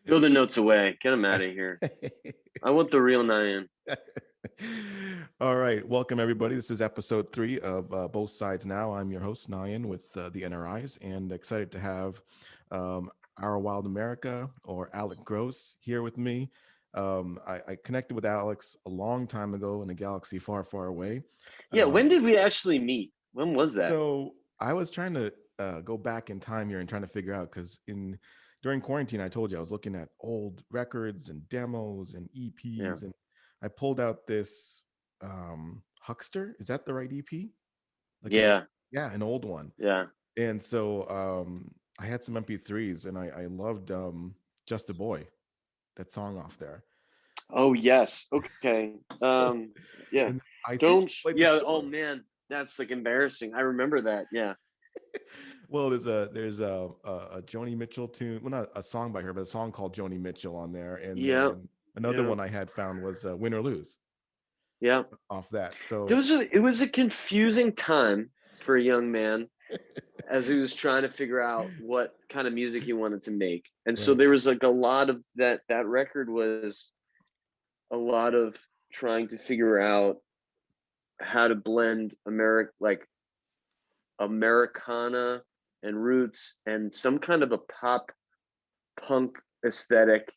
Throw the notes away. Get them out of here. I want the real Nayan. All right. Welcome, everybody. This is episode 3 of Both Sides Now. I'm your host, Nayan, with the NRIs, and excited to have Our Wild America, or Alec Gross, here with me. I connected with Alex a long time ago in a galaxy far, far away. Yeah, when did we actually meet? When was that? So I was trying to go back in time here and trying to figure out, because during quarantine, I told you I was looking at old records and demos and Yeah. EPs, and I pulled out this Huckster. Is that the right EP? Yeah. An old one. Yeah. And so I had some MP3s, and I loved Just a Boy, that song off there. Oh yes. Okay. So, Yeah. and I think you Don't. played the Yeah. Oh store. man, that's like embarrassing. I remember that. Yeah. Well, there's a Joni Mitchell tune. Well, not a song by her, but a song called Joni Mitchell on there. And Yeah. then another Yeah. one I had found was Win or Lose Yeah. off that. So It was a confusing time for a young man as he was trying to figure out what kind of music he wanted to make. And so right. there was like a lot of that record was a lot of trying to figure out how to blend Americana and roots and some kind of a pop punk aesthetic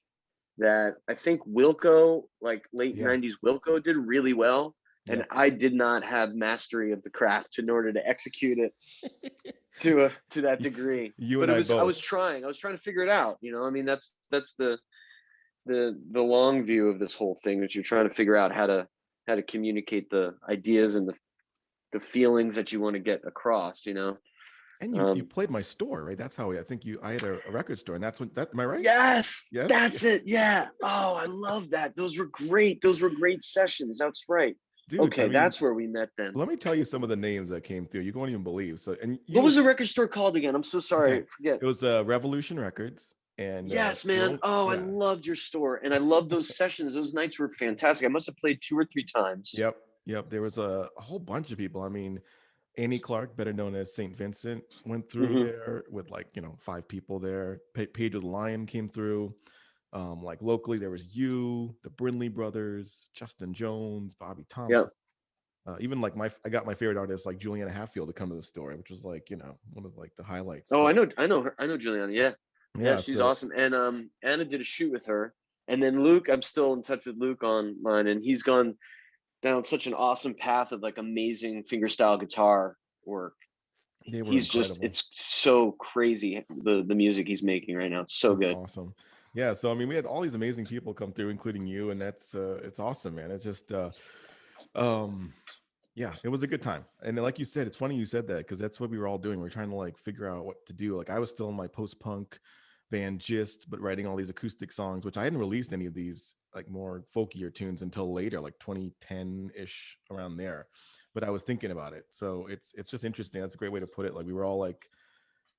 that I think Wilco, like late Yeah. 90s Wilco, did really well. Yeah. And I did not have mastery of the craft in order to execute it to that degree. You But and it I was I was both. trying. I was trying to figure it out. I mean, that's the long view of this whole thing, that you're trying to figure out how to communicate the ideas and the feelings that you want to get across. And you played my store, right? That's how I think I had a record store, and that's what that am I right? Yes, Yes. that's it. Yeah. Oh, I love that. Those were great. Those were great sessions. That's right. Dude, I Okay, mean, that's where we met then. let me tell you some of the names that came through. You won't even believe. So, and What you was the record store called again? I'm so sorry. okay. I forget. It was Revolution Records, and Yes, you man. won't Oh, I yeah. loved your store. And I loved those sessions. Those nights were fantastic. I must have played 2 or 3 times. Yep. There was a whole bunch of people. I mean, Annie Clark, better known as Saint Vincent, went through Mm-hmm. there with 5 people there. Pedro the Lion came through. Like locally, there was the Brindley Brothers, Justin Jones, Bobby Yeah. Thompson. Even like I got my favorite artists like Juliana Hatfield to come to the store, which was one of the highlights. Oh, So I know her. I know Juliana. Yeah. Yeah, yeah, she's so awesome. And Anna did a shoot with her. And then Luke, I'm still in touch with Luke online, and he's gone down such an awesome path of like amazing fingerstyle guitar work. they were He's just incredible. it's so crazy, the music he's making right now. It's so That's good. awesome. Yeah, so I mean, we had all these amazing people come through, including you, and that's it's awesome, man. It's just um yeah, it was a good time. And like you said, it's funny you said that, because that's what we were all doing. We are trying to like figure out what to do. Like I was still in my post-punk band Gist, but writing all these acoustic songs, which I hadn't released any of these like more folkier tunes until later, like 2010-ish, around there. But I was thinking about it. So it's just interesting. That's a great way to put it. Like we were all like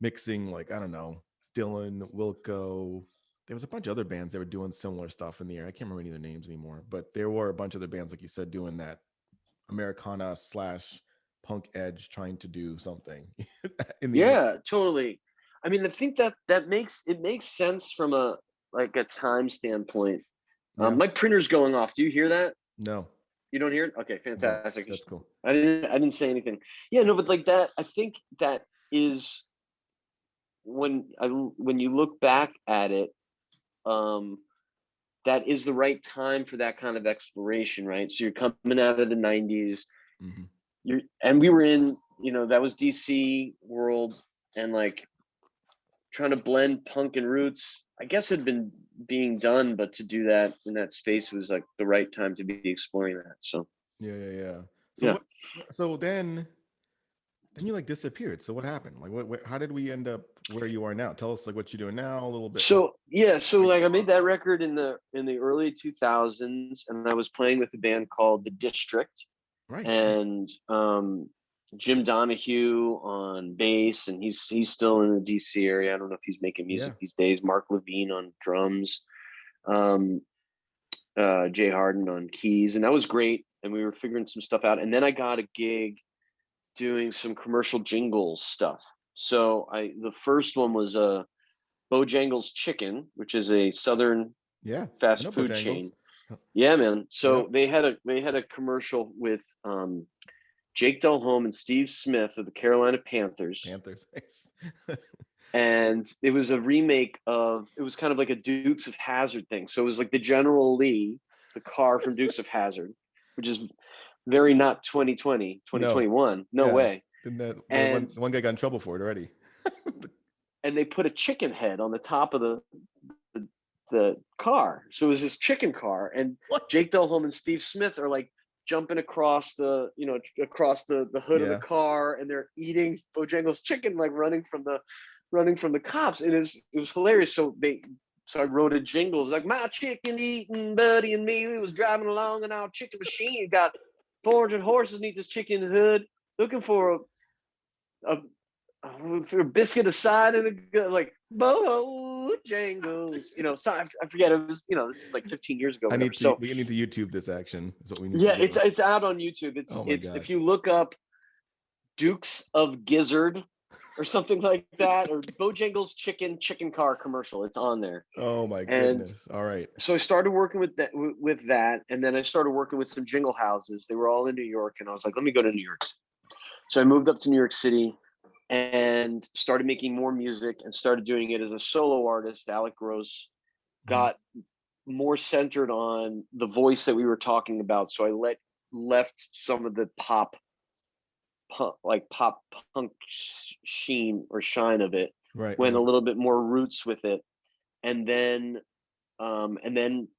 mixing, like, I don't know, Dylan, Wilco. There was a bunch of other bands that were doing similar stuff in the air. I can't remember any of their names anymore, but there were a bunch of other bands, like you said, doing that Americana / punk edge, trying to do something in the 80s. Yeah, totally. I mean, I think that makes sense from a like a time standpoint. Yeah. My printer's going off. Do you hear that? No, You don't hear it? Okay, no, fantastic. that's cool. I didn't say anything. Yeah, no, but like that, I think that is when you look back at it, um, that is the right time for that kind of exploration, right? So you're coming out of the 90s, Hmm. and we were in, that was DC world, and like trying to blend punk and roots, I guess had been being done, but to do that in that space was like the right time to be exploring that. So Yeah. So yeah. so then you like disappeared. So what happened? Like how did we end up where you are now? Tell us like what you're doing now a little bit. Like So yeah, so like I made that record in the early 2000s, and I was playing with a band called The District, right. and Jim Donahue on bass, and he's still in the DC area. I don't know if he's making music Yeah. these days. Mark Levine on drums, um, Jay Harden on keys, and that was great. And we were figuring some stuff out. And then I got a gig doing some commercial jingles stuff. So the first one was a Bojangles Chicken, which is a Southern Yeah, I fast know food Bojangles. chain. Yeah, man. Yeah, So they had a commercial with Jake Delhomme and Steve Smith of the Carolina Panthers. Panthers. And it was a remake of, it was kind of like a Dukes of Hazzard thing. So it was like the General Lee, the car from Dukes of Hazzard, which is very not 2020, No, 2021. No yeah. way. Then that And one guy got in trouble for it already. they put a chicken head on the top of the car. So it was this chicken car, and What? Jake Delhomme and Steve Smith are like jumping across the hood of the Yeah. car, and they're eating Bojangles chicken, like running from the cops. And it was hilarious. So I wrote a jingle. It was like, my chicken eating buddy and me, we was driving along in our chicken machine, got 400 horses neath this chicken hood, looking for a for a biscuit aside and like Bojangles, so I forget, it was, this is like 15 years ago, whatever. So We need to YouTube this action. Is what we need to yeah, do. it's out on YouTube. Oh my It's God. if you look up Dukes of Gizzard or something like that, or Bojangles chicken car commercial, it's on there. Oh my And goodness. All right. so I started working with that, and then I started working with some jingle houses. They were all in New York, and I was like, let me go to New York City. So I moved up to New York City and started making more music and started doing it as a solo artist. Alec Gross got more centered on the voice that we were talking about. So I left some of the pop punk sheen or shine of it, Right. went Right. a little bit more roots with it. And then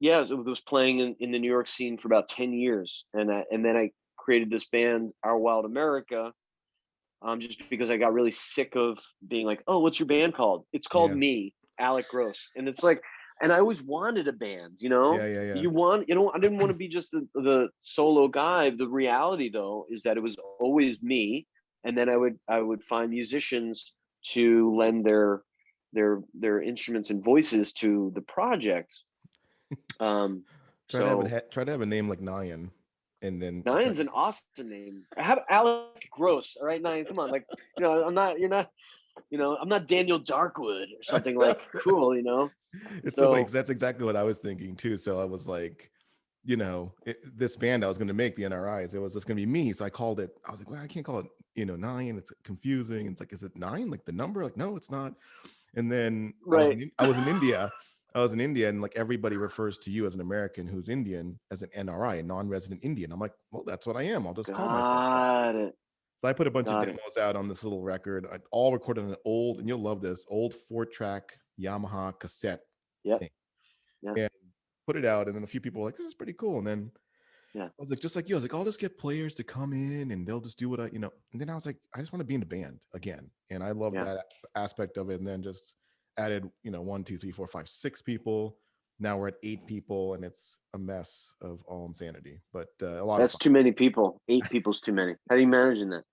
yeah, it was playing in the New York scene for about 10 years. And then I created this band, Our Wild America, just because I got really sick of being like, oh, what's your band called? It's called Yeah. me, Alec Gross. And it's like, and I always wanted a band, Yeah. I didn't want to be just the solo guy. The reality though, is that it was always me. And then I would find musicians to lend their instruments and voices to the project. Try to have a name like Nayan, and then Nayan's an awesome name. I have Alec Gross. All right, Nayan, come on. Like, I'm not Daniel Darkwood or something like cool, It's so funny So because that's exactly what I was thinking too. So I was like, this band I was going to make, the NRIs, it was just going to be me. So I called it. I was like, well, I can't call it, Nine. It's confusing. It's like, is it nine? Like the number? Like, no, it's not. And then right. I was in India. I was in India, and like everybody refers to you as an American who's Indian as an NRI, a non-resident Indian. I'm like, well, that's what I am. I'll just call myself that. Got it. So I put a bunch of Got it. demos out on this little record, all recorded on an old, and you'll love this, old 4-track Yamaha cassette Yep. thing. Yeah. And put it out, and then a few people were like, this is pretty cool. And then Yeah. I was like, just like you, I was like, I'll just get players to come in and they'll just do what and then I was like, I just want to be in a band again. And I love that aspect of it. And then just added, 1, 2, 3, 4, 5, 6 people. Now we're at 8 people, and it's a mess of all insanity, but a lot That's of fun. too many people. 8 people's too many. How do you manage that?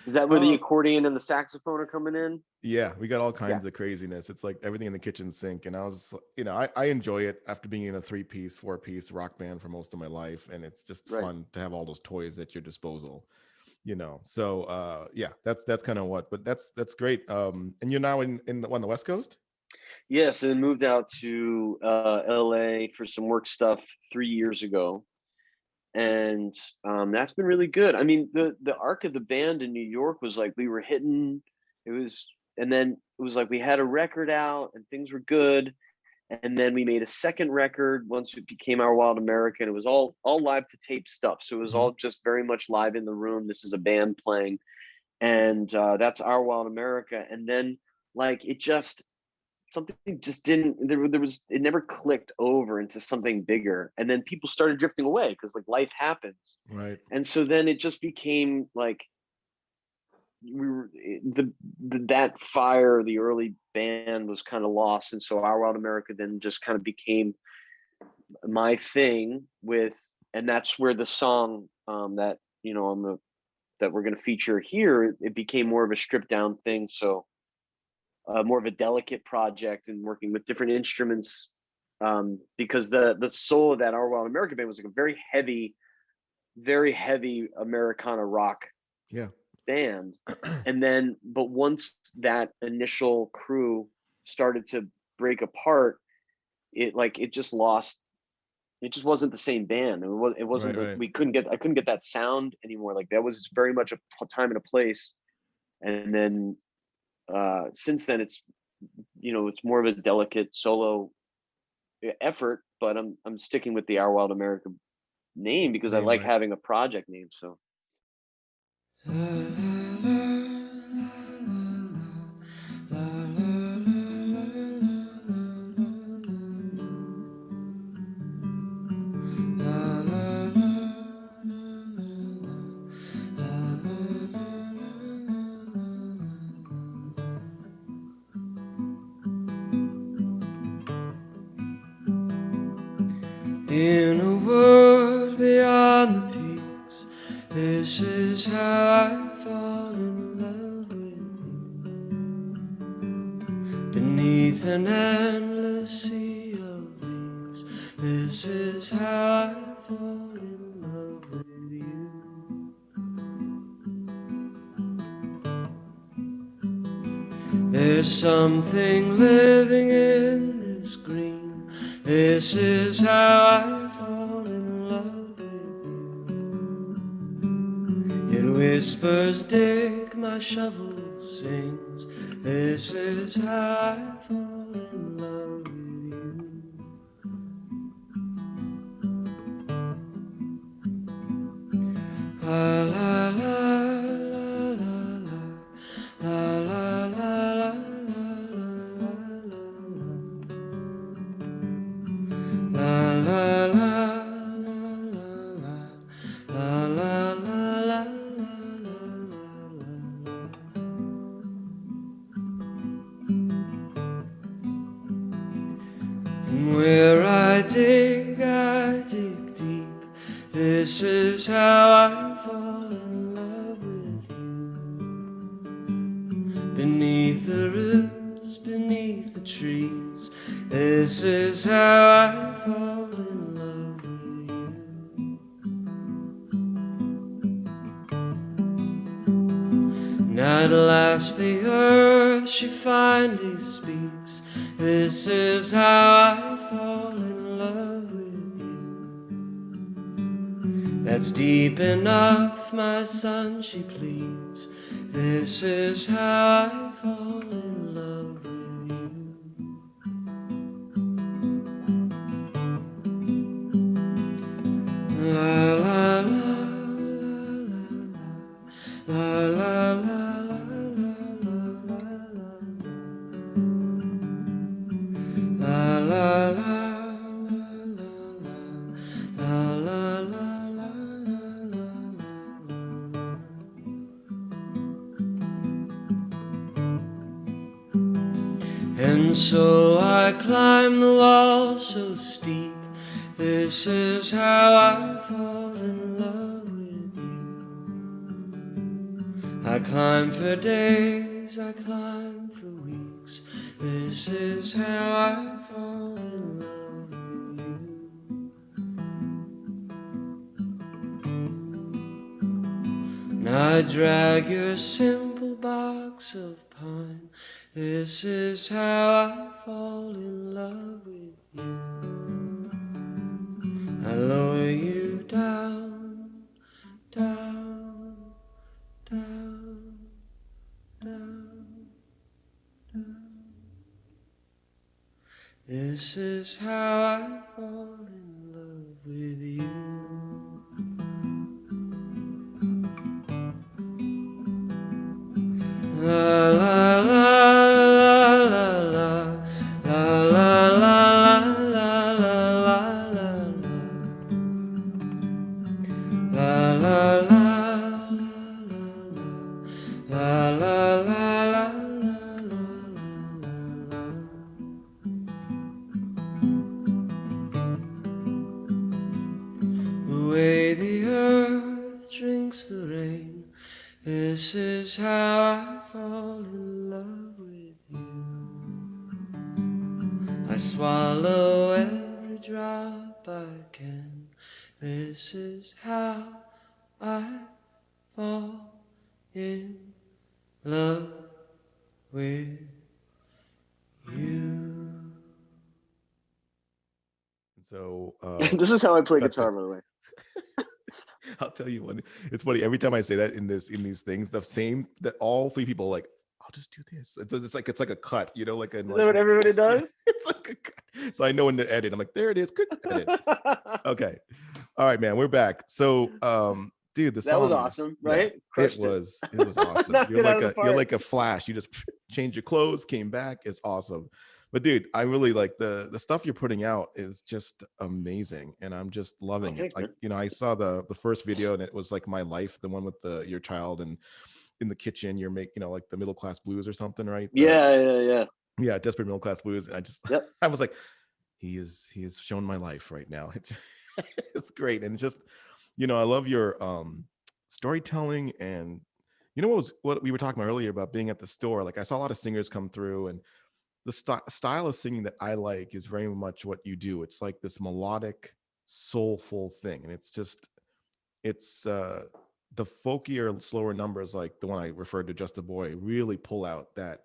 Is that where the accordion and the saxophone are coming in? Yeah, we got all kinds of craziness. It's like everything in the kitchen sink. And I was, I enjoy it after being in a 3-piece, 4-piece rock band for most of my life. And it's just fun to have all those toys at your disposal, So yeah, that's kind of what, but that's great. And you're now on the West Coast? Yes, and moved out to LA for some work stuff 3 years ago. And that's been really good. I mean, the arc of the band in New York was like we were hitting, and then it was like we had a record out and things were good. And then we made a second record once it became Our Wild America. And it was all live to tape stuff. So it was all just very much live in the room. This is a band playing. And that's Our Wild America. And then like something just didn't, it never clicked over into something bigger. And then people started drifting away because like life happens. Right. And so then it just became like that fire, the early band was kind of lost. And so Our Wild America then just kind of became my thing and that's where the song that, that we're going to feature here, it became more of a stripped down thing. So more of a delicate project and working with different instruments, because the soul of that Our Wild America band was like a very heavy Americana rock band. And then, but once that initial crew started to break apart, it just lost. It just wasn't the same band. It wasn't Right. I couldn't get that sound anymore. Like that was very much a time and a place. And then since then, it's it's more of a delicate solo effort. But I'm sticking with the Our Wild America name because I Name, like right. having a project name. So. In a world beyond the peaks, this is how I fall in love with you. Beneath an endless sea of leaves, this is how I fall in love with you. There's something living in this green. This is how I fall in love with you. It whispers, dig, my shovel sings. This is how I fall in love with you. La la la la la la la la la la. And where I dig deep. This is how I fall in love with you. Beneath the roots, beneath the trees. This is how I fall in love with you. And at last the earth, she finally speaks. This is how I fall in love with you. That's deep enough, my son, she pleads. This is how I fall in love with you. La la la la la la la la la la. And so I climb the wall so steep. This is how I fall in love with you. I climb for days, I climb for weeks. This is how I fall in love with you. And I drag your simple box of pine. This is how I fall in love with you. I lower you down, down, down, down, down. This is how I fall in love with you. La la la la la la la la la la la la la la the way the earth drinks the rain. This is how I fall in love with you. I swallow every drop I can. This is how I fall in love with you. so This is how I play got guitar, the- by the way. I'll tell you one. It's funny every time I say that in these things, the same that all three people are like, I'll just do this. It's like a cut, you know, like Is that what everybody yeah, does? it's like a cut. So I know when to edit. I'm like, there it is. Good edit. Okay. All right, man. We're back. So dude, the That was song awesome, yeah, right? Crushed it. it was awesome. Knocked it out of the You're park. like a flash. You just change your clothes, came back. It's awesome. But dude, I really like the stuff you're putting out is just amazing, and I'm just loving it. Thanks, Like, man. you know, I saw the first video, and it was like my life, the one with your child and in the kitchen, you're making, you know, like the middle class blues or something, right? Yeah. Yeah, desperate middle class blues. And I just Yep. I was like, he is shown my life right now. It's it's great. And just, you know, I love your storytelling. And you know what we were talking about earlier about being at the store. Like I saw a lot of singers come through, and the style of singing that I like is very much what you do. It's like this melodic, soulful thing, and it's the folkier, slower numbers, like the one I referred to, Just a Boy, really pull out that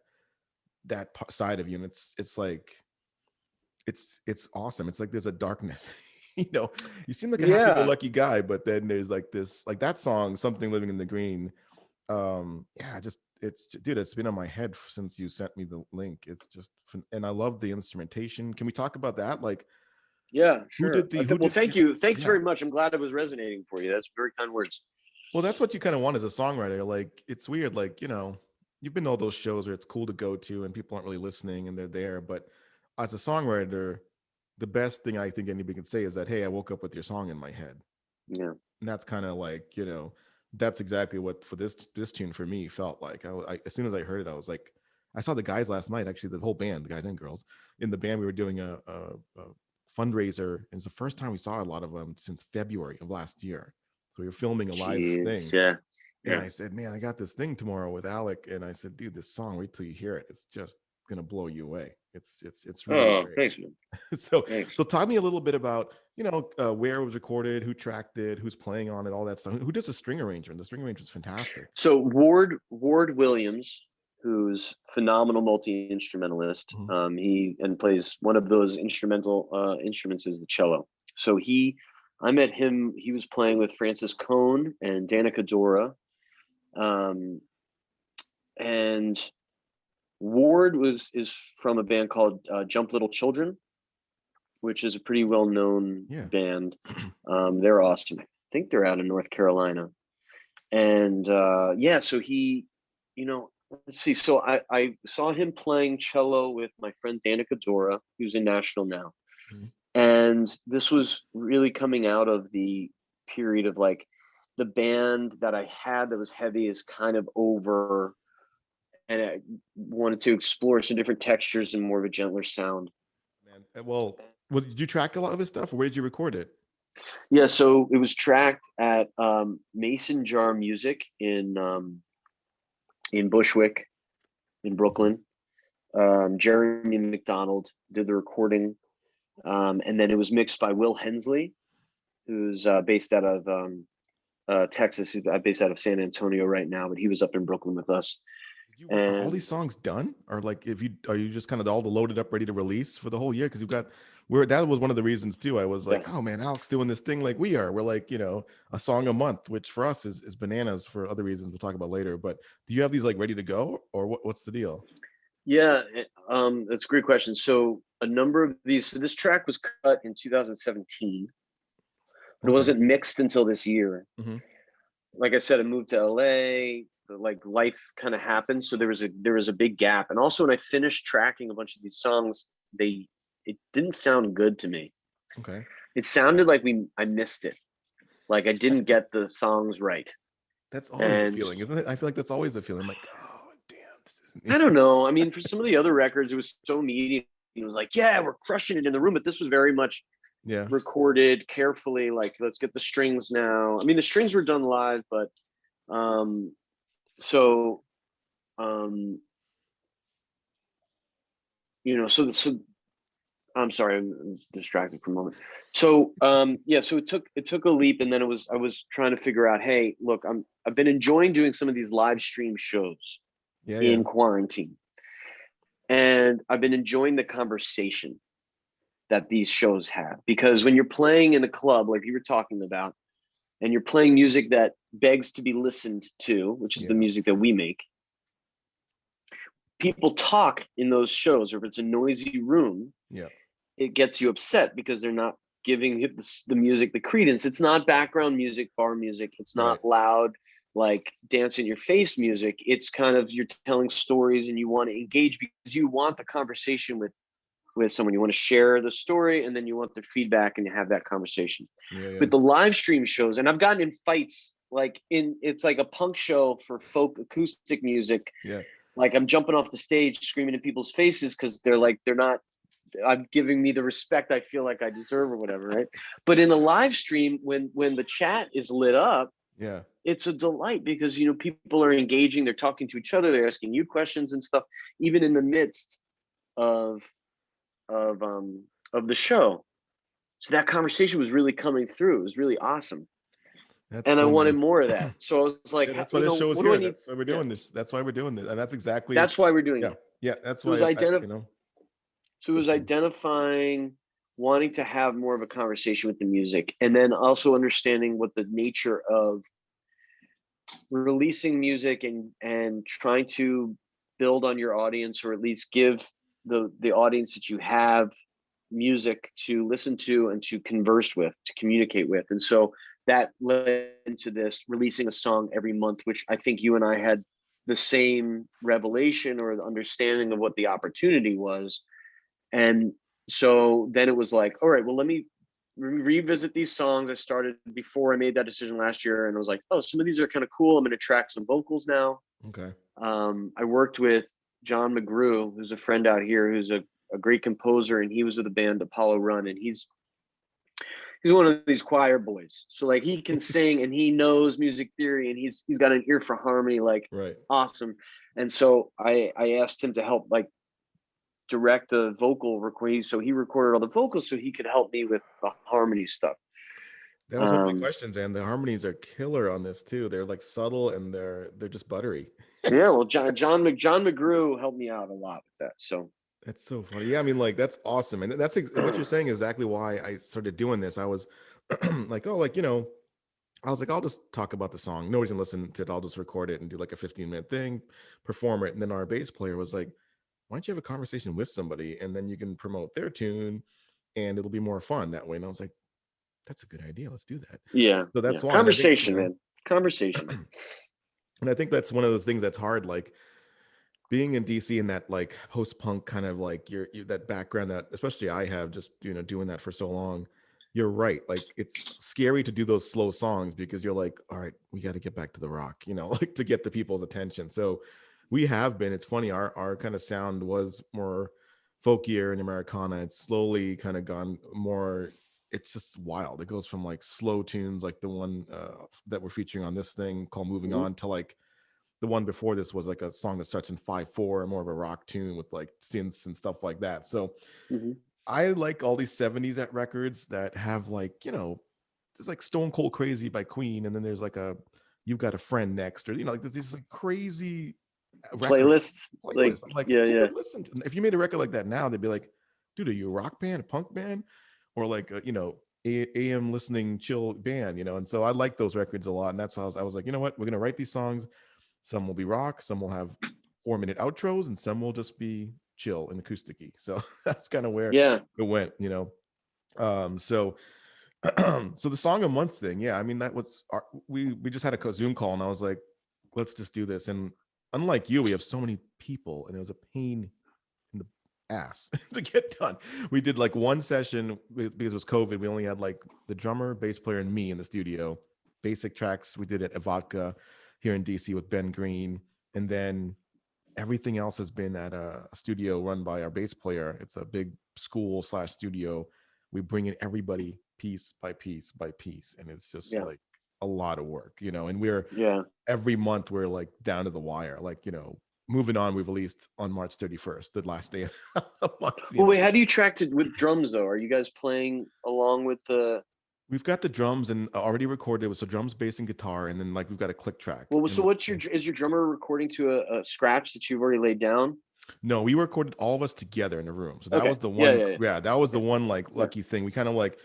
side of you, and it's like it's awesome. It's like there's a darkness. You know, you seem like a happy-go-lucky guy, but then there's like this, like that song, Something Living in the Green. Yeah, just dude, it's been on my head since you sent me the link. It's just and I love the instrumentation. Can we talk about that? Like, Yeah, sure. Well, thank you. Thanks yeah. very much. I'm glad it was resonating for you. That's very kind words. Well, that's what you kind of want as a songwriter. Like, it's weird. Like, you know, you've been to all those shows where it's cool to go to and people aren't really listening and they're there. But as a songwriter, the best thing I think anybody can say is that, hey, I woke up with your song in my head. Yeah. And that's kind of like, you know, that's exactly what for this tune for me felt like. I as soon as I heard it, I was like, I saw the guys last night, actually, the whole band, the guys and girls in the band. We were doing a fundraiser. And it's the first time we saw a lot of them since February of last year. So we were filming a live thing. Yeah. And I said, man, I got this thing tomorrow with Alec. And I said, dude, this song, wait till you hear it. It's just gonna blow you away. It's really great. Thanks, man. So talk me a little bit about, you know, where it was recorded, who tracked it, who's playing on it, all that stuff. Who does the string arrangement? The string arrangement is fantastic. So Ward Williams, who's phenomenal multi-instrumentalist, he plays one of those instrumental instruments is the cello. So I met him. He was playing with Francis Cohn and Danica Dora, and Ward is from a band called Jump Little Children, which is a pretty well-known band. They're awesome. I think they're out in North Carolina. And so he, you know, let's see. So I saw him playing cello with my friend Danica Dora, who's in Nashville now. And this was really coming out of the period of like the band that I had that was heavy is kind of over. And I wanted to explore some different textures and more of a gentler sound. Man, well, did you track a lot of his stuff? Or where did you record it? Yeah, so it was tracked at Mason Jar Music in Bushwick, in Brooklyn. Jeremy McDonald did the recording, and then it was mixed by Will Hensley, who's based out of Texas. He's based out of San Antonio right now, but he was up in Brooklyn with us. Are all these songs done, or like are you just kind of all loaded up, ready to release for the whole year? Because that was one of the reasons too. I was like, oh man, Alec's doing this thing like we are. We're like, you know, a song a month, which for us is bananas for other reasons we'll talk about later. But do you have these like ready to go, or what's the deal? Yeah, that's a great question. So a number of these. So this track was cut in 2017. It wasn't mixed until this year. Like I said, I moved to LA. Like life kind of happened, so there was a big gap. And also when I finished tracking a bunch of these songs, it didn't sound good to me. It sounded like I missed it, like I didn't get the songs right. That's always the feeling, isn't it? I feel like that's always the feeling. I'm like, oh damn, this isn't. I don't know, I mean, for some of the other records it was so neat. It was like, yeah, we're crushing it in the room, but this was very much recorded carefully, like let's get the strings now. I mean, the strings were done live, but you know, so I'm sorry, I'm distracted for a moment. So so it took a leap, and then I was trying to figure out, hey, look, I've been enjoying doing some of these live stream shows in quarantine, and I've been enjoying the conversation. that these shows have, because when you're playing in a club like you were talking about, and you're playing music that begs to be listened to, which is the music that we make, people talk in those shows, or if it's a noisy room, it gets you upset because they're not giving the music the credence. It's not background music, bar music. It's not loud, like dance in your face music. It's kind of, you're telling stories and you want to engage because you want the conversation with someone. You want to share the story, and then you want their feedback and have that conversation. With the live stream shows, and I've gotten in fights, like it's like a punk show for folk acoustic music. Like I'm jumping off the stage screaming in people's faces because they're not I'm giving me the respect I feel like I deserve or whatever, right? But in a live stream, when the chat is lit up, it's a delight because, you know, people are engaging, they're talking to each other, they're asking you questions and stuff, even in the midst of the show. So that conversation was really coming through. It was really awesome. And cool, I wanted more of that. So I was like, that's why this show is here. That's why we're doing this. That's why we're doing this. And that's why we're doing it. Yeah. That's why So it was identifying, wanting to have more of a conversation with the music, and then also understanding what the nature of releasing music and trying to build on your audience, or at least give the audience that you have music to listen to and to converse with, to communicate with. And so that led into this releasing a song every month, which I think you and I had the same revelation or the understanding of what the opportunity was. And so then it was like, all right, well, let me revisit these songs I started before I made that decision last year. And I was like, oh, some of these are kind of cool. I'm going to track some vocals now. Okay. I worked with John McGrew, who's a friend out here, who's a great composer, and he was with the band Apollo Run, and he's one of these choir boys. So like he can sing and he knows music theory, and he's got an ear for harmony, like awesome. And so I asked him to help like direct the vocal recording. So he recorded all the vocals so he could help me with the harmony stuff. That was one of my questions, and the harmonies are killer on this too. They're like subtle and they're just buttery. Yeah, well, John McGrew helped me out a lot with that. So that's so funny. Yeah, I mean, like that's awesome, and that's what you're saying is exactly why I started doing this. I was like, oh, like, you know, I was like, I'll just talk about the song. Nobody's gonna listen to it. I'll just record it and do like a 15-minute thing, perform it, and then our bass player was like, why don't you have a conversation with somebody and then you can promote their tune, and it'll be more fun that way. And I was like, that's a good idea. Let's do that. Yeah. So that's why conversation, man. Conversation. And I think that's one of those things that's hard, like being in DC in that like post-punk kind of like you're that background that especially I have, just, you know, doing that for so long. You're right. Like it's scary to do those slow songs because you're like, all right, we got to get back to the rock, you know, like to get the people's attention. So we have been, it's funny, our kind of sound was more folkier and Americana. It's slowly kind of gone more, it's just wild. It goes from like slow tunes, like the one that we're featuring on this thing called Moving On, to like the one before this was like a song that starts in 5/4, more of a rock tune with like synths and stuff like that. So I like all these 70s records that have like, you know, there's like Stone Cold Crazy by Queen, and then there's like a You've Got a Friend Next, or, you know, like there's these like crazy playlists. Like yeah. Listen to, if you made a record like that now, they'd be like, dude, are you a rock band, a punk band, or like a, you know, AM listening chill band, you know? And so I like those records a lot, and that's how I was like, you know what, we're gonna write these songs. Some will be rock, some will have 4-minute outros, and some will just be chill and acousticy. So that's kind of where it went, you know. So the song a month thing, I mean, that was we just had a Zoom call, and I was like, let's just do this. And unlike you, we have so many people, and it was a pain in the ass to get done. We did like one session because it was COVID. We only had like the drummer, bass player, and me in the studio. Basic tracks we did at Vodka here in DC with Ben Green, and then everything else has been at a studio run by our bass player. It's a big school / studio. We bring in everybody piece by piece by piece, and it's just like a lot of work, you know. And we're every month we're like down to the wire, like, you know. Moving On, we released on March 31st, the last day of the month. Well, wait, how do you track it with drums though? Are you guys playing along with the? We've got the drums and already recorded. So drums, bass, and guitar, and then like we've got a click track. Well, so is your drummer recording to a scratch that you've already laid down? No, we recorded all of us together in a room. So that Okay. was the Yeah, one, yeah, yeah. that was the one like Yeah. lucky thing. We kind of like,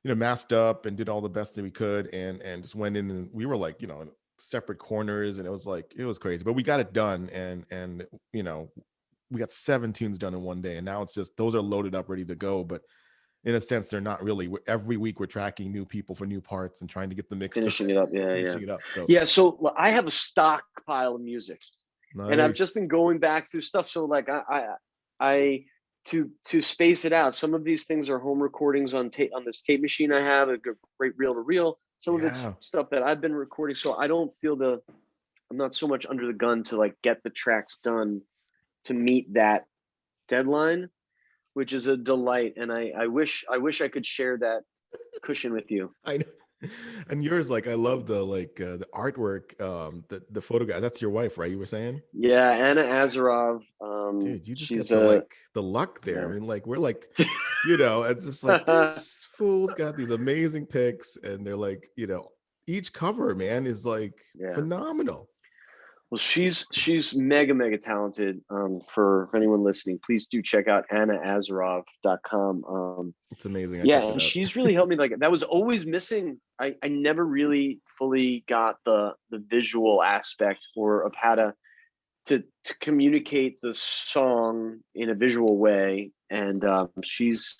masked up and did all the best that we could, and just went in, and we were like, in separate corners, and it was crazy, but we got it done, and we got 7 tunes done in one day, and now it's just those are loaded up, ready to go. But in a sense, they're not really. Every week we're tracking new people for new parts and trying to get the mix done, Finishing it up. Yeah, yeah. finishing it up. So Yeah. So I have a stockpile of music, and I've just nice. been going back through stuff. So like I to space it out. Some of these things are home recordings on tape on this tape machine I have, a great reel to reel. Some of it's Yeah. stuff that I've been recording. So I don't feel I'm not so much under the gun to like get the tracks done to meet that deadline, which is a delight. And I wish I could share that cushion with you. I know. And yours, like, I love the artwork, the photograph. That's your wife, right? You were saying? Yeah, Anna Azarov. Dude, you just got She's the luck there. I yeah. mean, like, we're like, it's just like this fool's got these amazing pics, and they're like, each cover, man, is like Yeah. phenomenal. Well, she's mega talented. For anyone listening, please do check out annaazarov.com. It's amazing. I Yeah, checked it and out. she's really helped me. Like that was always missing. I never really fully got the visual aspect or of how to communicate the song in a visual way, and she's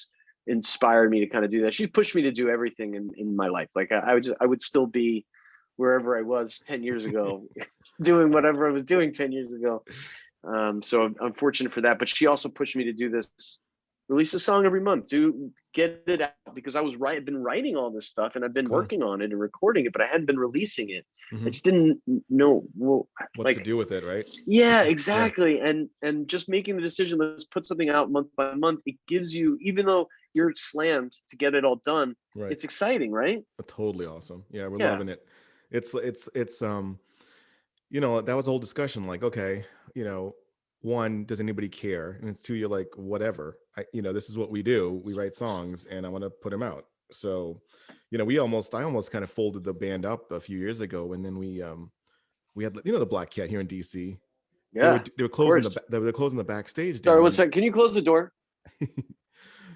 inspired me to kind of do that. She's pushed me to do everything in my life. Like I would still be wherever I was 10 years ago, doing whatever I was doing 10 years ago. So I'm fortunate for that. But she also pushed me to do this, release a song every month, get it out, because I've been writing all this stuff and I've been Cool. working on it and recording it, but I hadn't been releasing it. Mhm. I just didn't know what to do with it, right? Yeah, exactly. Yeah. And just making the decision, let's put something out month by month. It gives you, even though you're slammed to get it all done, Right. it's exciting, right? Totally awesome. Yeah, we're Yeah. loving it. It's that was a whole discussion. Like, okay, one, does anybody care? And it's two, you're like, whatever. This is what we do. We write songs, and I want to put them out. So, I almost kind of folded the band up a few years ago, and then we had the Black Cat here in DC. Yeah. They were closing the closing the backstage down. Sorry, one second. Can you close the door?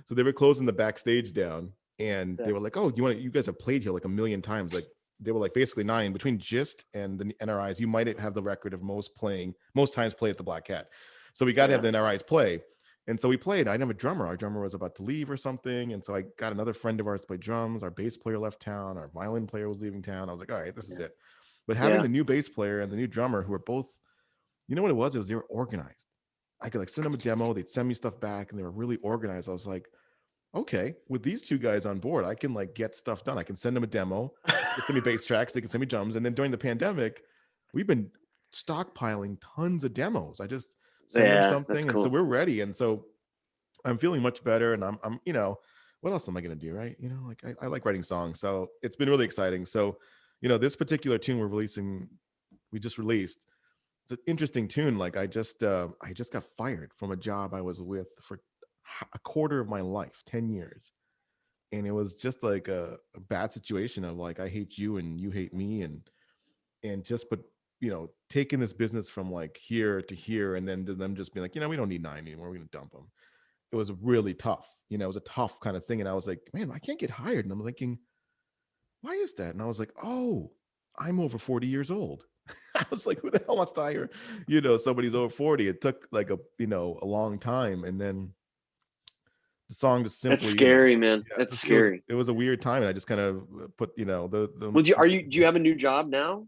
So they were closing the backstage down, and they were like, "Oh, you guys have played here like a million times." Like they were like basically Nayan, between Gist and the NRIs, you might have the record of most times played at the Black Cat. So we got to have the NRIs play. And so we played. I didn't have a drummer. Our drummer was about to leave or something. And so I got another friend of ours to play drums. Our bass player left town. Our violin player was leaving town. I was like, all right, this is it. But having the new bass player and the new drummer, who were both, you know what it was? They were organized. I could like send them a demo. They'd send me stuff back, and they were really organized. I was like, okay, with these two guys on board, I can like get stuff done. I can send them a demo, they can send me bass tracks, they can send me drums. And then during the pandemic, we've been stockpiling tons of demos. I just send them something, and so we're ready. And so I'm feeling much better. And I'm what else am I gonna do, right? Like I like writing songs, so it's been really exciting. So this particular tune we just released. It's an interesting tune. Like I just got fired from a job I was with for a quarter of my life, 10 years. And it was just like a bad situation of like, I hate you and you hate me. But taking this business from like here to here, and then to them just being like, we don't need Nayan anymore. We're going to dump them. It was really tough. It was a tough kind of thing. And I was like, man, I can't get hired. And I'm thinking, why is that? And I was like, oh, I'm over 40 years old. I was like, who the hell wants to hire, somebody's over 40? It took like a long time. And then the song just simply, that's scary, man. That's scary. It was a weird time. And I just kind of put, do you have a new job now?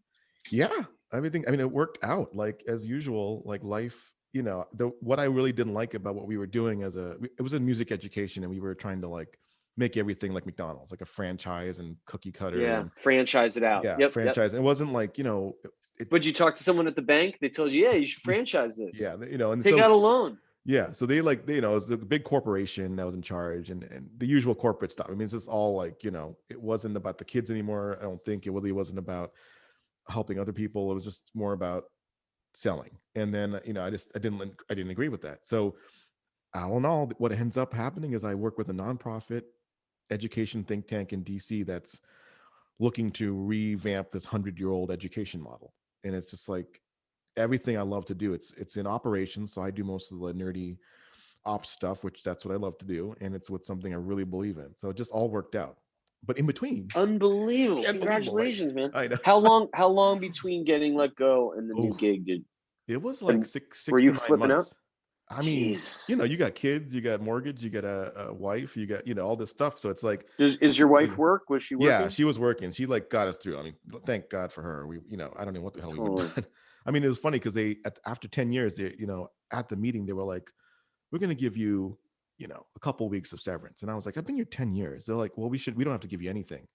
Yeah. Everything. I mean, it worked out like as usual, like life, what I really didn't like about what we were doing it was in music education, and we were trying to like make everything like McDonald's, like a franchise and cookie cutter. Yeah. And franchise it out. Yeah. Franchise. It wasn't like, but you talk to someone at the bank, they told you, yeah, you should franchise this. Yeah. And take out a loan. Yeah. So they like, it was a big corporation that was in charge, and the usual corporate stuff. I mean, it's just all like, it wasn't about the kids anymore. I don't think it really wasn't about helping other people. It was just more about selling. And then, I didn't agree with that. So all in all, what ends up happening is I work with a nonprofit education think tank in DC that's looking to revamp this 100-year-old education model. And it's just like, everything I love to do. It's in operations, so I do most of the nerdy ops stuff, which that's what I love to do, and it's with something I really believe in. So it just all worked out. But in between, Unbelievable! unbelievable, right? Congratulations, man. I know. How long between getting let go and the new Oh, gig did? it was like And six were to you 9 flipping out? months. I mean, Jeez. you know, you got kids, you got mortgage, you got a wife, you got, you know, all this stuff. So it's like, Is your you wife know, work? Was she yeah, working? she was working. She like got us through. I mean, thank God for her. We, you know, I don't know what the hell we would have Totally. done. I mean, it was funny because after 10 years, they, you know, at the meeting, they were like, we're going to give you, you know, a couple weeks of severance. And I was like, I've been here 10 years. They're like, well, we don't have to give you anything.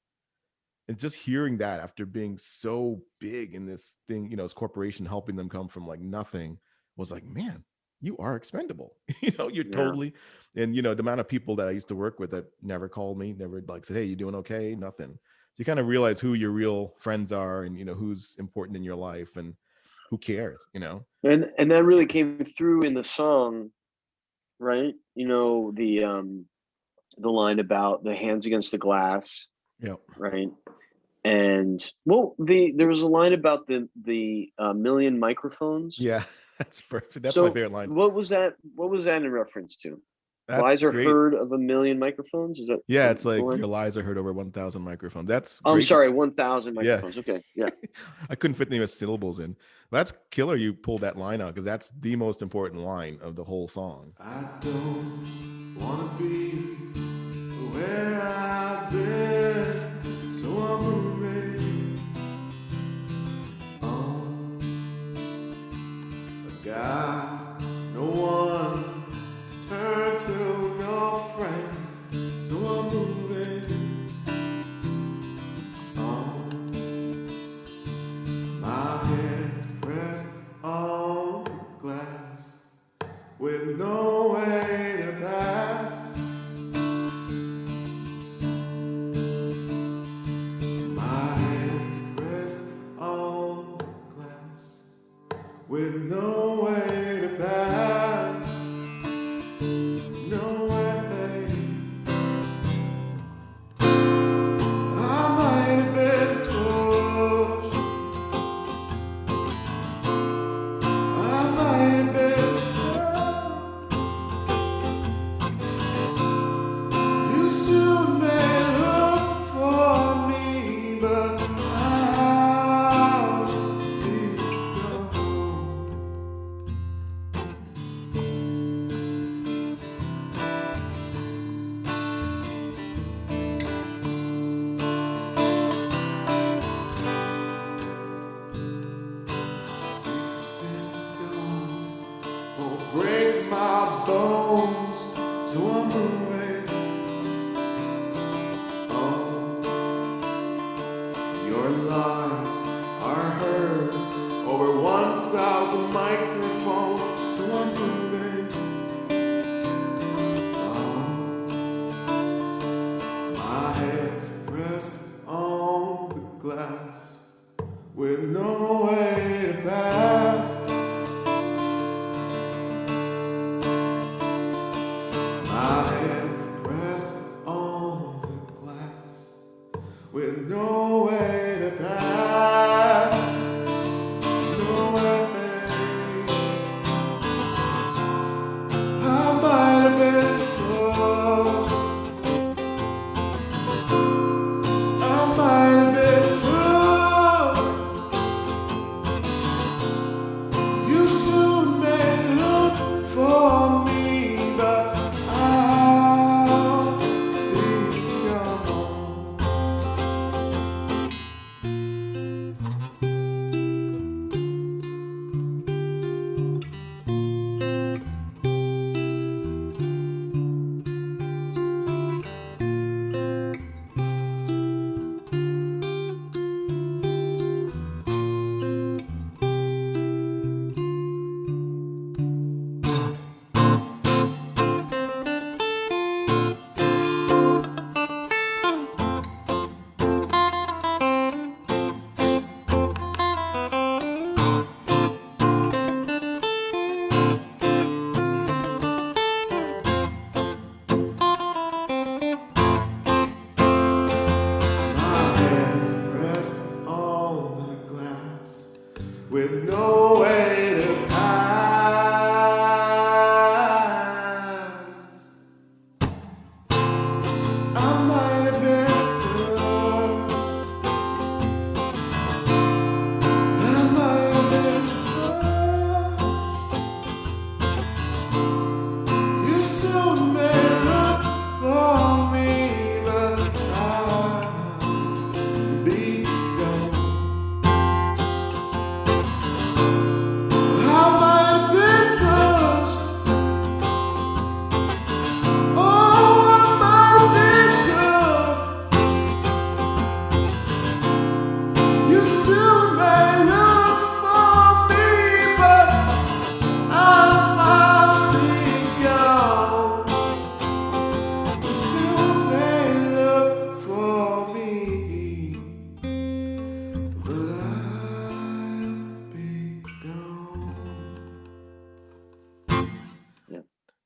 And just hearing that after being so big in this thing, you know, this corporation, helping them come from like nothing, was like, man, you are expendable. You know, you're Yeah. totally, and you know, the amount of people that I used to work with that never called me, never like said, hey, you doing okay? Nothing. So you kind of realize who your real friends are, and you know who's important in your life and who cares, you know. And that really came through in the song, right? You know, the line about the hands against the glass, Yeah. right? And well, there was a line about the million microphones. Yeah, that's perfect. That's my So favorite line. what was that in reference to? That's Lies are great. heard of a million microphones. Is that Yeah, it's the like line? your lies are heard over 1,000 microphones. That's I'm great. sorry, 1,000 Yeah. microphones. Okay, yeah. I couldn't fit any syllables in. That's killer. You pulled that line out because that's the most important line of the whole song. I don't wanna be where I've been, so I'm moving on. I got no one to turn to, no friends, so I'm moving on. My hands pressed on the glass with no way to pass. My hands pressed on the glass with no way to pass. No way. I might have been pushed. I might have been tough. You soon may look for me, but I'll be gone. Sticks and stones won't break my bones, so I'm moving on. Your lies are heard over 1,000 microphones, so I'm moving on. My hands pressed on the glass with no way to pass. My hands pressed on the glass with no way to pass. No way. I might have been close. I might have been tough. You soon may look for me, but I'll be gone.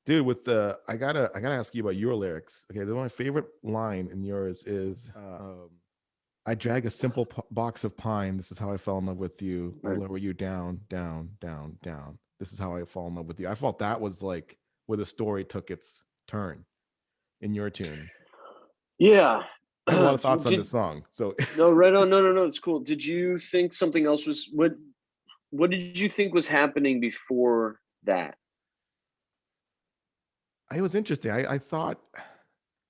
Dude, with the I gotta ask you about your lyrics. Okay, my favorite line in yours is I drag a simple box of pine. This is how I fell in love with you. I Right. lower you down, down, down, down. This is how I fall in love with you. I felt that was like where the story took its turn in your tune. Yeah. I have a lot of thoughts on this song. So No, right on. No. It's cool. Did you think something else was what did you think was happening before that? it was interesting. I thought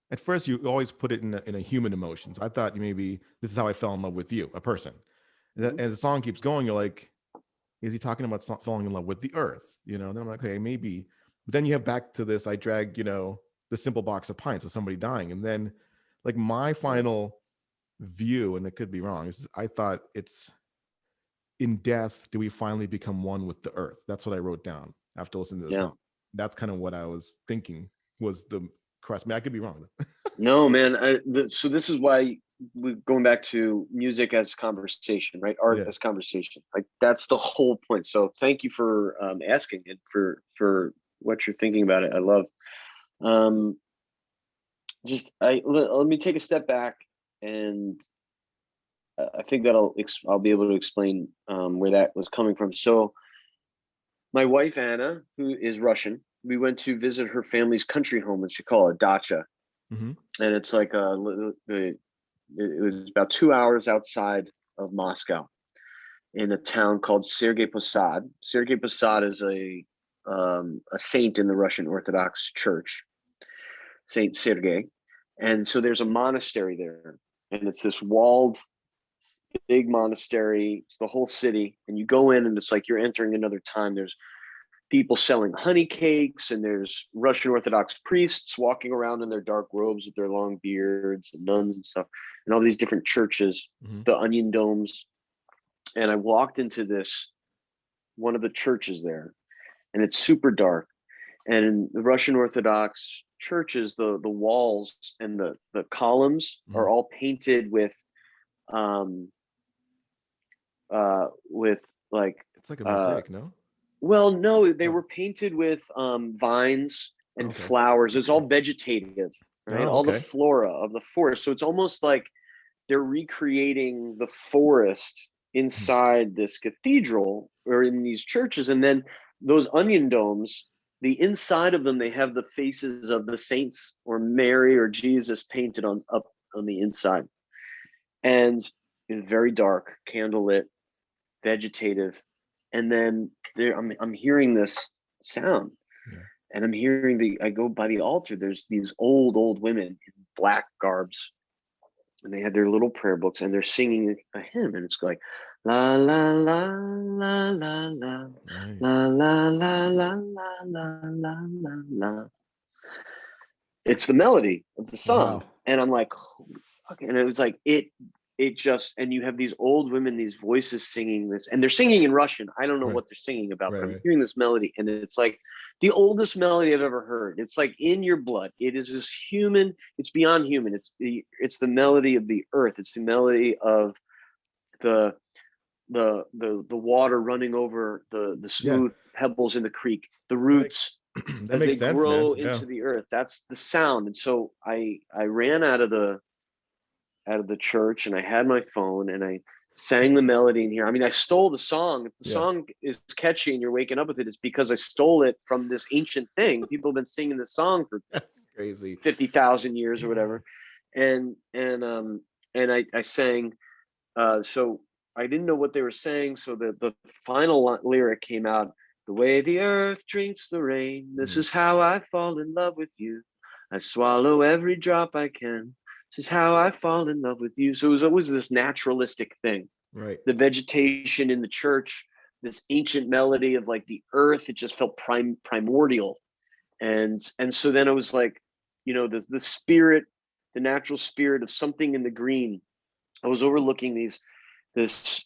at first you always put it in a human emotion. So I thought maybe this is how I fell in love with you, a person. Mhm. As the song keeps going, you're like, is he talking about falling in love with the earth? You know, and then I'm like, okay, maybe. But then you have back to this, I dragged, the simple box of pints with somebody dying. And then like my final view, and it could be wrong, is I thought it's in death, do we finally become one with the earth? That's what I wrote down after listening to the Yeah. song. That's kind of what I was thinking was the crest. I mean, I could be wrong. No, man. So this is why we're going back to music as conversation, right? Art Yeah. as conversation. Like that's the whole point. So thank you for asking it for what you're thinking about it. I love. Just let me take a step back, and I think that I'll be able to explain where that was coming from. So my wife Anna, who is Russian, we went to visit her family's country home, and she called it dacha, Mm-hmm. and it's like it was about 2 hours outside of Moscow in a town called Sergei Posad. Sergei Posad is a saint in the Russian Orthodox Church, Saint Sergei, and so there's a monastery there, and it's this walled big monastery. It's the whole city, and you go in, and it's like you're entering another time. There's people selling honey cakes, and there's Russian Orthodox priests walking around in their dark robes with their long beards, and nuns and stuff, and all these different churches, Mm-hmm. the onion domes. And I walked into one of the churches there, and it's super dark. And in the Russian Orthodox churches, the walls and the columns Mm-hmm. are all painted with like it's like a mosaic, no? Well, no, they were painted with vines and flowers. It's all vegetative, right? All the flora of the forest. So it's almost like they're recreating the forest inside this cathedral or in these churches. And then those onion domes, the inside of them, they have the faces of the saints or Mary or Jesus painted up on the inside. And it's very dark, candlelit, vegetative. And then I'm hearing this sound, and I'm hearing I go by the altar. There's these old women in black garbs, and they had their little prayer books, and they're singing a hymn, and it's like la la la la la la la la la la la la la la. It's the melody of the song, and I'm like, holy fuck! And it was like it just, and you have these old women, these voices singing this, and they're singing in Russian. I don't know what they're singing about, but I'm hearing this melody, and it's like the oldest melody I've ever heard. It's like in your blood. It is this human. It's beyond human. It's the melody of the earth. It's the melody of the water running over the smooth pebbles in the creek, the roots that makes sense, grow man. into the earth. That's the sound. And so I ran out of the church, and I had my phone, and I sang the melody in here. I mean, I stole the song. If the song is catchy and you're waking up with it, it's because I stole it from this ancient thing. People have been singing this song for crazy 50,000 years or whatever. And I sang. So I didn't know what they were saying. So the final lyric came out: the way the earth drinks the rain, this is how I fall in love with you. I swallow every drop I can. This is how I fall in love with you. So it was always this naturalistic thing. Right. The vegetation in the church, this ancient melody of like the earth, it just felt primordial. And so then it was like, the spirit, the natural spirit of something in the green. I was overlooking this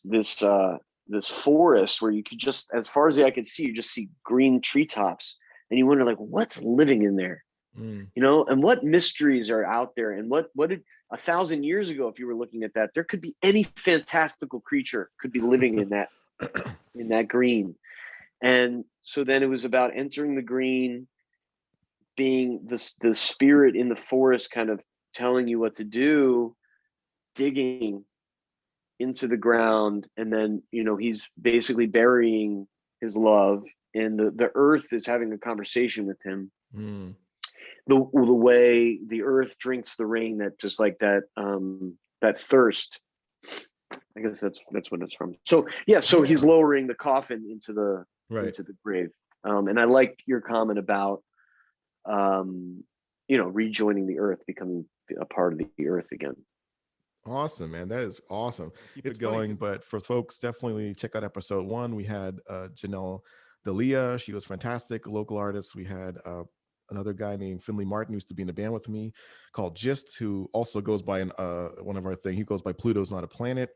forest where you could just, as far as the eye could see, you just see green treetops, and you wonder like, what's living in there? And what mysteries are out there, and what did 1,000 years ago, if you were looking at that, there could be any fantastical creature could be living in that green. And so then it was about entering the green, being the spirit in the forest kind of telling you what to do, digging into the ground, and then he's basically burying his love, and the earth is having a conversation with him. The way the earth drinks the rain, that just like that that thirst. I guess that's what it's from. So so he's lowering the coffin into the grave. And I like your comment about rejoining the earth, becoming a part of the earth again. Awesome, man. That is awesome. Keep it going. But for folks, definitely check out episode 1. We had Janelle Dalia. She was fantastic, a local artist. We had another guy named Finley Martin, who used to be in a band with me, called Gist, who also goes by one of our things. He goes by Pluto's Not a Planet.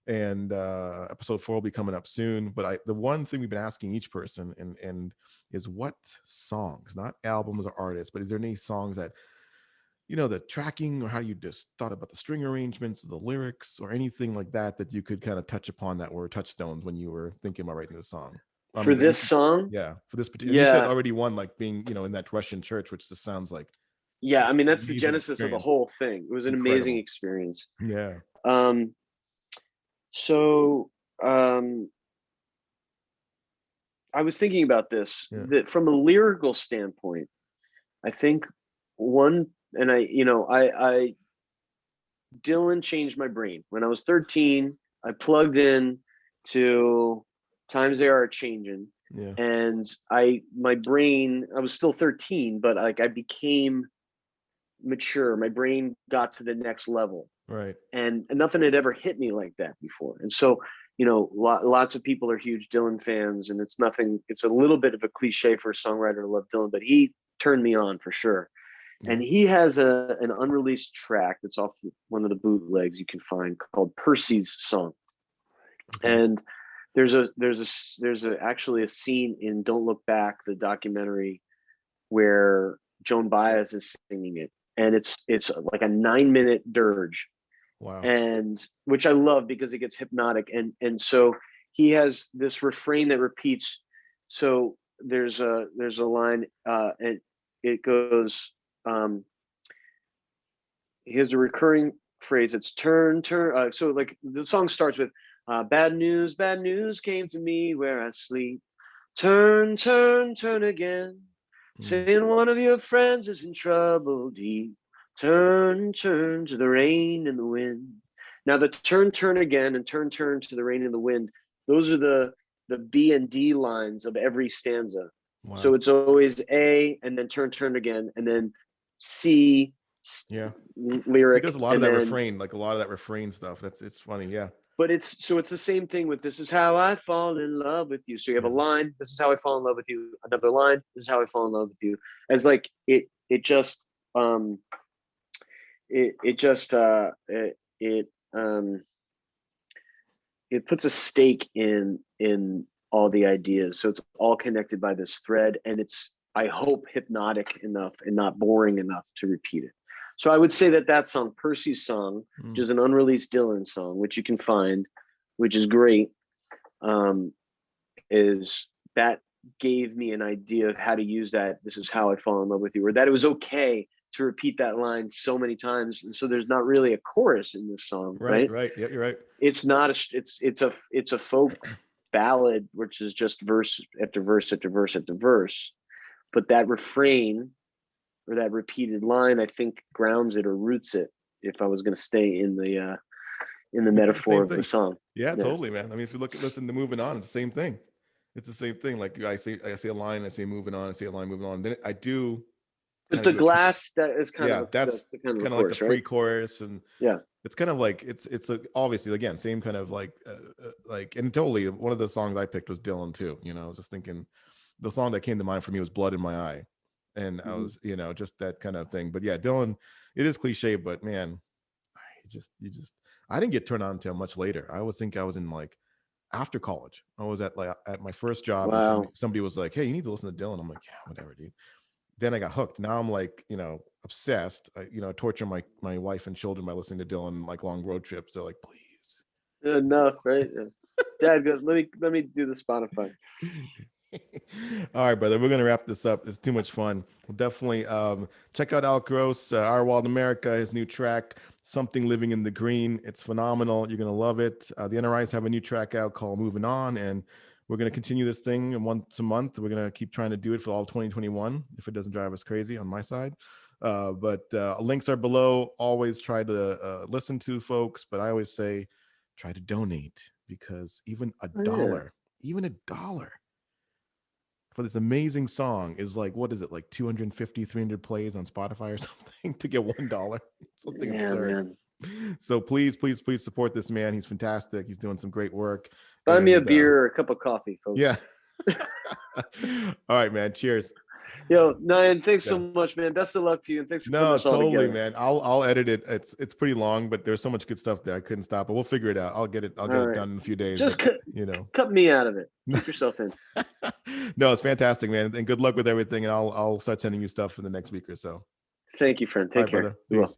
And episode 4 will be coming up soon. But the one thing we've been asking each person and is, what songs, not albums or artists, but is there any songs that, the tracking, or how you just thought about the string arrangements, the lyrics, or anything like that you could kind of touch upon that were touchstones when you were thinking about writing the song? For this song? Yeah, for this particular. You said already one, like being, in that Russian church, which just sounds like. Yeah, I mean, that's the genesis of the whole thing. It was an amazing experience. Yeah. So I was thinking about this, that from a lyrical standpoint, I think one, and I Dylan changed my brain. When I was 13, I plugged in to Times They Are Changing. Yeah. And my brain, I was still 13, but like I became mature. My brain got to the next level. Right. And nothing had ever hit me like that before. And so, lots of people are huge Dylan fans, and it's a little bit of a cliche for a songwriter to love Dylan, but he turned me on for sure. And he has an unreleased track that's off one of the bootlegs you can find, called Percy's Song. And there's actually a scene in Don't Look Back, the documentary, where Joan Baez is singing it, and it's like a 9-minute dirge. Wow. And which I love because it gets hypnotic, and so he has this refrain that repeats. So there's a line, and it goes, here's a recurring phrase. It's turn. So like the song starts with, bad news came to me where I sleep. Turn again. Saying one of your friends is in trouble deep. Turn to the rain and the wind. Now the turn again and turn to the rain and the wind, those are the B and D lines of every stanza. Wow. So it's always A, and then turn again, and then C. Lyric. He does a lot of that refrain, like a lot of that refrain stuff. It's funny, yeah. But it's the same thing with "This is how I fall in love with you." So you have a line, "This is how I fall in love with you." Another line, "This is how I fall in love with you." As like it puts a stake in all the ideas. So it's all connected by this thread, and it's, I hope, hypnotic enough and not boring enough to repeat it. So I would say that song, Percy's Song, which is an unreleased Dylan song, which you can find, which is great, is that gave me an idea of how to use that. This is how I fall in love with you, or that it was okay to repeat that line so many times. And so there's not really a chorus in this song, right? Right. Yeah, you're right. It's not it's a folk ballad, which is just verse after verse after verse after verse. But that refrain, or that repeated line, I think grounds it or roots it, if I was going to stay in the metaphor of the song. Yeah, totally, man. I mean, if you listen to Moving On, it's the same thing. It's the same thing. Like I say a line, I say moving on, I say a line, moving on. Then I do. But the glass, that is kind of that's kind of like the pre-chorus, and yeah, it's kind of like it's obviously, again, same kind of like and totally one of the songs I picked was Dylan too. I was just thinking, the song that came to mind for me was Blood in My Eye. And I was, just that kind of thing. But yeah, Dylan, it is cliche, but man, I didn't get turned on until much later. I always think I was in like after college. I was at my first job. Wow. And somebody was like, "Hey, you need to listen to Dylan." I'm like, "Yeah, whatever, dude." Then I got hooked. Now I'm like, obsessed. I torture my wife and children by listening to Dylan, like long road trips. They're like, "Please." Enough, right? Dad goes, let me do the Spotify. All right, brother. We're gonna wrap this up. It's too much fun. We'll definitely check out Alec Gross, Our Wild America, his new track, Something Living in the Green. It's phenomenal. You're gonna love it. The NRIs have a new track out called Moving On, and we're gonna continue this thing once a month. We're gonna keep trying to do it for all of 2021, if it doesn't drive us crazy on my side. But links are below. Always try to listen to folks, but I always say try to donate, because even a dollar, even a dollar for this amazing song is like, what is it, like 250, 300 plays on Spotify or something to get $1? Something absurd. Man. So please support this man. He's fantastic. He's doing some great work. Buy me a beer or a cup of coffee, folks. Yeah. All right, man. Cheers. Yo, Nayan, thanks so much, man. Best of luck to you, and thanks for putting this all together. Man. I'll edit it. It's pretty long, but there's so much good stuff there. I couldn't stop it. We'll figure it out. I'll get it done in a few days. Just cut me out of it. Keep yourself in. No, it's fantastic, man. And good luck with everything. And I'll start sending you stuff for the next week or so. Thank you, friend. Take care. Peace.